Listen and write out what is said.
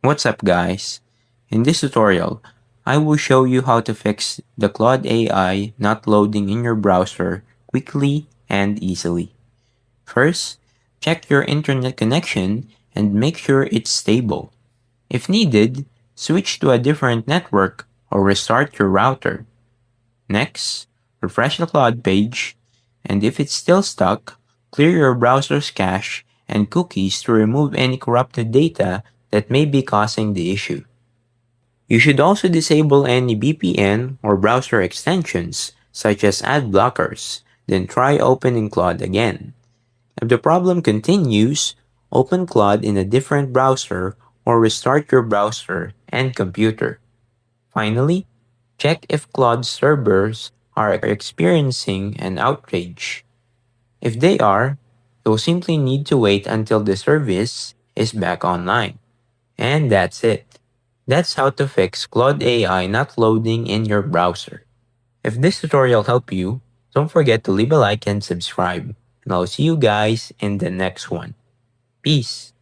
What's up guys? In this tutorial, I will show you how to fix the Claude AI not loading in your browser quickly and easily. First, check your internet connection and make sure it's stable. If needed, switch to a different network or restart your router. Next, refresh the Claude page, and if it's still stuck, clear your browser's cache and cookies to remove any corrupted data that may be causing the issue. You should also disable any VPN or browser extensions, such as ad blockers, then try opening Claude again. If the problem continues, open Claude in a different browser or restart your browser and computer. Finally, check if Claude's servers are experiencing an outrage. If they are, you'll simply need to wait until the service is back online. And that's it. That's how to fix Claude AI not loading in your browser. If this tutorial helped you, don't forget to leave a like and subscribe. And I'll see you guys in the next one. Peace.